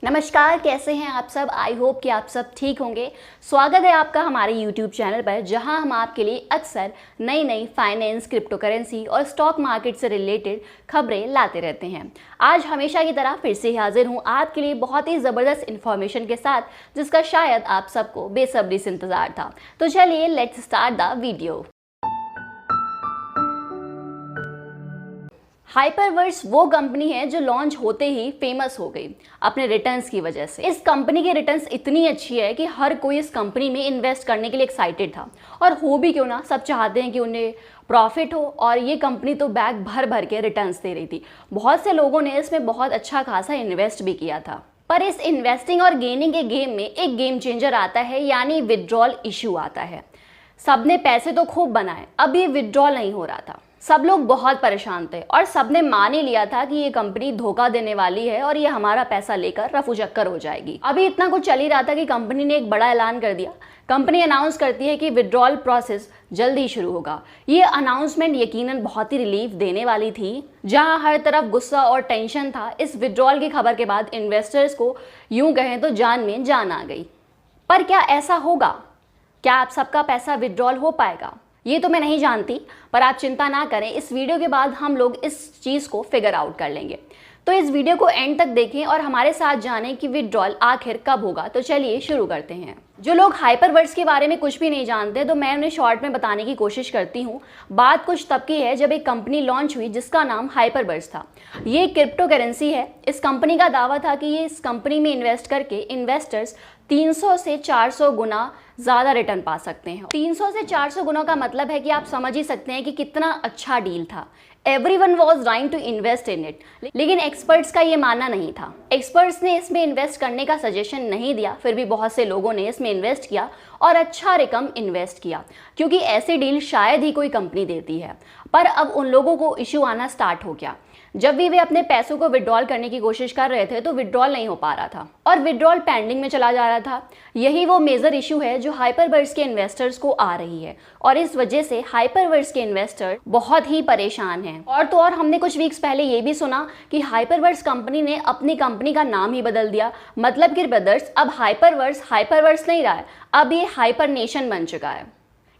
नमस्कार, कैसे हैं आप सब। आई होप कि आप सब ठीक होंगे। स्वागत है आपका हमारे यूट्यूब चैनल पर, जहां हम आपके लिए अक्सर नई नई फाइनेंस, क्रिप्टो करेंसी और स्टॉक मार्केट से रिलेटेड खबरें लाते रहते हैं। आज हमेशा की तरह फिर से हाजिर हूं आपके लिए बहुत ही ज़बरदस्त इन्फॉर्मेशन के साथ, जिसका शायद आप सबको बेसब्री से इंतज़ार था। तो चलिए let's start the video. Hyperverse वो कंपनी है जो लॉन्च होते ही फेमस हो गई अपने रिटर्न्स की वजह से। इस कंपनी की रिटर्न्स इतनी अच्छी है कि हर कोई इस कंपनी में इन्वेस्ट करने के लिए एक्साइटेड था, और हो भी क्यों ना, सब चाहते हैं कि उन्हें प्रॉफिट हो। और ये कंपनी तो बैग भर भर के रिटर्न्स दे रही थी। बहुत से लोगों ने इसमें बहुत अच्छा खासा इन्वेस्ट भी किया था। पर इस इन्वेस्टिंग और गेनिंग के गेम में एक गेम चेंजर आता है, यानी विड्रॉल इशू आता है। सबने पैसे तो खूब बनाए, अब ये विड्रॉल नहीं हो रहा था। सब लोग बहुत परेशान थे और सबने मान ही लिया था कि ये कंपनी धोखा देने वाली है और ये हमारा पैसा लेकर रफू चक्कर हो जाएगी। अभी इतना कुछ चल ही रहा था कि कंपनी ने एक बड़ा ऐलान कर दिया। कंपनी अनाउंस करती है कि विड्रॉल प्रोसेस जल्दी शुरू होगा। ये अनाउंसमेंट यकीनन बहुत ही रिलीफ देने वाली थी। जहां हर तरफ गुस्सा और टेंशन था, इस विड्रॉल की खबर के बाद इन्वेस्टर्स को यूं कहें तो जान में जान आ गई। पर क्या ऐसा होगा? क्या आप सबका पैसा विड्रॉल हो पाएगा? ये तो मैं नहीं जानती, पर आप चिंता ना करें, इस वीडियो के बाद हम लोग इस चीज़ को फिगर आउट कर लेंगे। तो इस वीडियो को एंड तक देखें और हमारे साथ जानें कि विड्रॉल आखिर कब होगा। तो चलिए शुरू करते हैं। जो लोग हाइपरवर्स के बारे में कुछ भी नहीं जानते, तो मैं उन्हें शॉर्ट में बताने की कोशिश करती हूँ। बात कुछ तब की है जब एक कंपनी लॉन्च हुई जिसका नाम हाइपरवर्स था। ये क्रिप्टो करेंसी है। इस कंपनी का दावा था कि ये इस कंपनी में इन्वेस्ट करके इन्वेस्टर्स 300 से 400 गुना ज़्यादा रिटर्न पा सकते हैं। 300 से 400 गुना का मतलब है कि आप समझ ही सकते हैं कि कितना अच्छा डील था। Everyone was trying to invest in it, लेकिन एक्सपर्ट्स का ये मानना नहीं था। एक्सपर्ट्स ने इसमें इन्वेस्ट करने का सजेशन नहीं दिया, फिर भी बहुत से लोगों ने इसमें इन्वेस्ट किया और अच्छा रकम इन्वेस्ट किया, क्योंकि ऐसी डील शायद ही कोई कंपनी देती है। पर अब उन लोगों को इशू आना स्टार्ट हो गया। जब भी वे अपने पैसों को विड्रॉल करने की कोशिश कर रहे थे तो विड्रॉल नहीं हो पा रहा था और विड्रॉल पेंडिंग में चला जा रहा था। यही वो मेजर इशू है जो हाइपरवर्स के इन्वेस्टर्स को आ रही है, और इस वजह से हाइपरवर्स के इन्वेस्टर बहुत ही परेशान हैं। और तो और हमने कुछ वीक्स पहले ये भी सुना कि हाइपरवर्स कंपनी ने अपनी कंपनी का नाम ही बदल दिया। मतलब कि ब्रदर्स, अब हाइपरवर्स नहीं रहा है, अब ये हाइपर नेशन बन चुका है।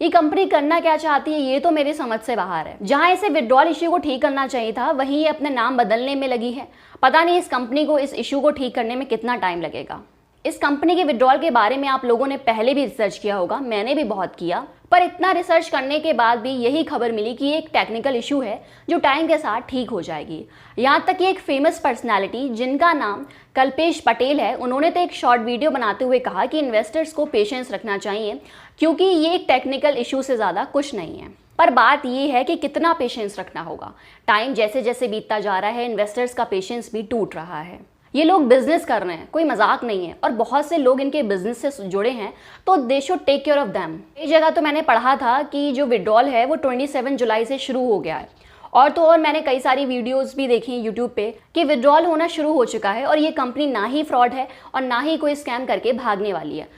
ये कंपनी करना क्या चाहती है ये तो मेरी समझ से बाहर है। जहां इसे विड्रॉल इश्यू को ठीक करना चाहिए था, वहीं ये अपने नाम बदलने में लगी है। पता नहीं इस कंपनी को इस इशू को ठीक करने में कितना टाइम लगेगा। इस कंपनी के विड्रॉल के बारे में आप लोगों ने पहले भी रिसर्च किया होगा, मैंने भी बहुत किया। पर इतना रिसर्च करने के बाद भी यही खबर मिली कि एक टेक्निकल इशू है जो टाइम के साथ ठीक हो जाएगी। यहाँ तक कि एक फेमस पर्सनालिटी जिनका नाम कल्पेश पटेल है, उन्होंने तो एक शॉर्ट वीडियो बनाते हुए कहा कि इन्वेस्टर्स को पेशेंस रखना चाहिए, क्योंकि ये एक टेक्निकल इशू से ज़्यादा कुछ नहीं है। पर बात ये है कि कितना पेशेंस रखना होगा। टाइम जैसे जैसे बीतता जा रहा है, इन्वेस्टर्स का पेशेंस भी टूट रहा है। ये लोग बिजनेस कर रहे हैं, कोई मजाक नहीं है, और बहुत से लोग इनके बिजनेस से जुड़े हैं, तो they should take care of them. एक जगह तो मैंने पढ़ा था कि जो विड्रॉल है वो 27 जुलाई से शुरू हो गया है। और तो और मैंने कई सारी वीडियोस भी देखी यूट्यूब पे कि विड्रॉल होना शुरू हो चुका है, और ये कंपनी ना ही फ्रॉड है और ना ही कोई स्कैम करके भागने वाली है।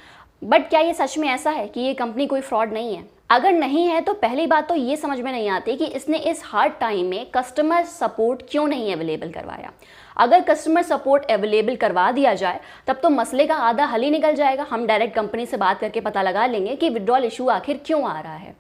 बट क्या ये सच में ऐसा है कि ये कंपनी कोई फ्रॉड नहीं है? अगर नहीं है तो पहली बात तो ये समझ में नहीं आती कि इसने इस हार्ड टाइम में कस्टमर सपोर्ट क्यों नहीं अवेलेबल करवाया। अगर कस्टमर सपोर्ट अवेलेबल करवा दिया जाए तब तो मसले का आधा हल ही निकल जाएगा। हम डायरेक्ट कंपनी से बात करके पता लगा लेंगे कि विड्रॉल इशू आखिर क्यों आ रहा है।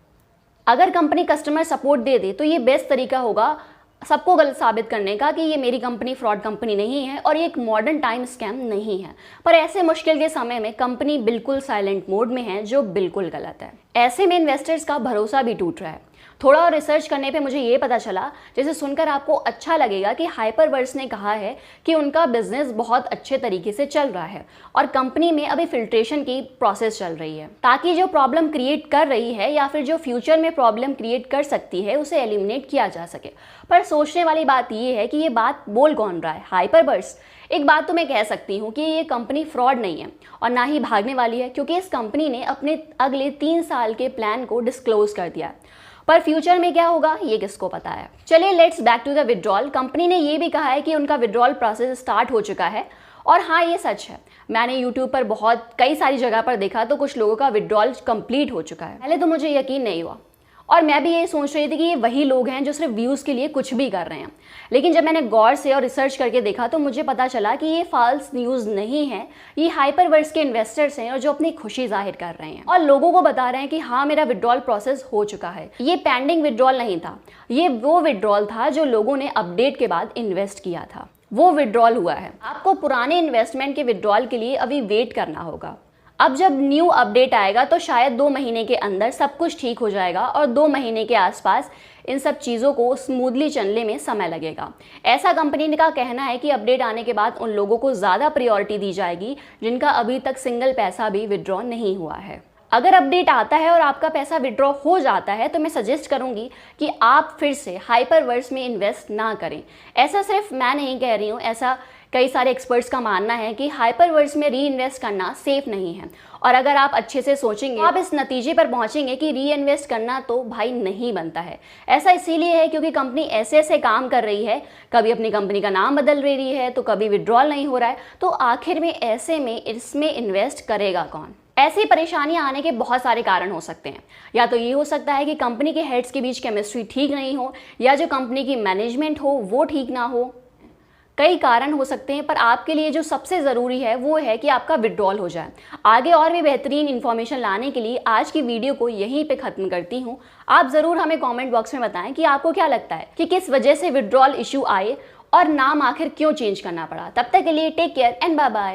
अगर कंपनी कस्टमर सपोर्ट दे दे तो ये बेस्ट तरीका होगा सबको गलत साबित करने का कि ये मेरी कंपनी फ्रॉड कंपनी नहीं है और ये एक मॉडर्न टाइम स्कैम नहीं है। पर ऐसे मुश्किल के समय में कंपनी बिल्कुल साइलेंट मोड में है, जो बिल्कुल गलत है। ऐसे में इन्वेस्टर्स का भरोसा भी टूट रहा है। थोड़ा और रिसर्च करने पे मुझे ये पता चला, जैसे सुनकर आपको अच्छा लगेगा, कि हाइपरवर्स ने कहा है कि उनका बिजनेस बहुत अच्छे तरीके से चल रहा है और कंपनी में अभी फिल्ट्रेशन की प्रोसेस चल रही है, ताकि जो प्रॉब्लम क्रिएट कर रही है या फिर जो फ्यूचर में प्रॉब्लम क्रिएट कर सकती है उसे एलिमिनेट किया जा सके। पर सोचने वाली बात ये है कि ये बात बोल कौन रहा है? हाइपरवर्स। एक बात तो मैं कह सकती हूँ कि ये कंपनी फ्रॉड नहीं है और ना ही भागने वाली है, क्योंकि इस कंपनी ने अपने अगले 3 साल के प्लान को डिस्क्लोज कर दिया। पर फ्यूचर में क्या होगा ये किसको पता है। चलिए let's back to the withdrawal. Company ने ये भी कहा है कि उनका विड्रॉल प्रोसेस स्टार्ट हो चुका है, और हाँ ये सच है। मैंने यूट्यूब पर बहुत कई सारी जगह पर देखा तो कुछ लोगों का विड्रॉल कंप्लीट हो चुका है। पहले तो मुझे यकीन नहीं हुआ, और मैं भी ये सोच रही थी कि ये वही लोग हैं जो सिर्फ व्यूज़ के लिए कुछ भी कर रहे हैं। लेकिन जब मैंने गौर से और रिसर्च करके देखा तो मुझे पता चला कि ये फॉल्स न्यूज़ नहीं है, ये हाइपरवर्स के इन्वेस्टर्स हैं और जो अपनी खुशी जाहिर कर रहे हैं और लोगों को बता रहे हैं कि हाँ, मेरा विड्रॉल प्रोसेस हो चुका है। ये पेंडिंग विड्रॉल नहीं था, ये वो विड्रॉल था जो लोगों ने अपडेट के बाद इन्वेस्ट किया था, वो विड्रॉल हुआ है। आपको पुराने इन्वेस्टमेंट के विड्रॉल के लिए अभी वेट करना होगा। अब जब न्यू अपडेट आएगा तो शायद 2 महीने के अंदर सब कुछ ठीक हो जाएगा और 2 महीने के आसपास इन सब चीज़ों को स्मूथली चलने में समय लगेगा। ऐसा कंपनी का कहना है कि अपडेट आने के बाद उन लोगों को ज़्यादा प्रायोरिटी दी जाएगी जिनका अभी तक सिंगल पैसा भी विड्रॉ नहीं हुआ है। अगर अपडेट आता है और आपका पैसा विड्रॉ हो जाता है तो मैं सजेस्ट करूंगी कि आप फिर से हाइपरवर्स में इन्वेस्ट ना करें। ऐसा सिर्फ मैं नहीं कह रही हूँ, ऐसा कई सारे एक्सपर्ट्स का मानना है कि हाइपरवर्स में री इन्वेस्ट करना सेफ नहीं है। और अगर आप अच्छे से सोचेंगे तो आप इस नतीजे पर पहुंचेंगे कि री इन्वेस्ट करना तो भाई नहीं बनता है। ऐसा इसीलिए है क्योंकि कंपनी ऐसे ऐसे काम कर रही है, कभी अपनी कंपनी का नाम बदल रही है तो कभी विड्रॉल नहीं हो रहा है, तो आखिर में ऐसे में इसमें इन्वेस्ट करेगा कौन। ऐसी परेशानियां आने के बहुत सारे कारण हो सकते हैं। या तो ये हो सकता है कि कंपनी के हेड्स के बीच केमिस्ट्री ठीक नहीं हो, या जो कंपनी की मैनेजमेंट हो वो ठीक ना हो। कई कारण हो सकते हैं, पर आपके लिए जो सबसे ज़रूरी है वो है कि आपका विड्रॉल हो जाए। आगे और भी बेहतरीन इन्फॉर्मेशन लाने के लिए आज की वीडियो को यहीं पे ख़त्म करती हूँ। आप ज़रूर हमें कमेंट बॉक्स में बताएं कि आपको क्या लगता है कि किस वजह से विड्रॉल इशू आए और नाम आखिर क्यों चेंज करना पड़ा। तब तक के लिए take care and bye bye.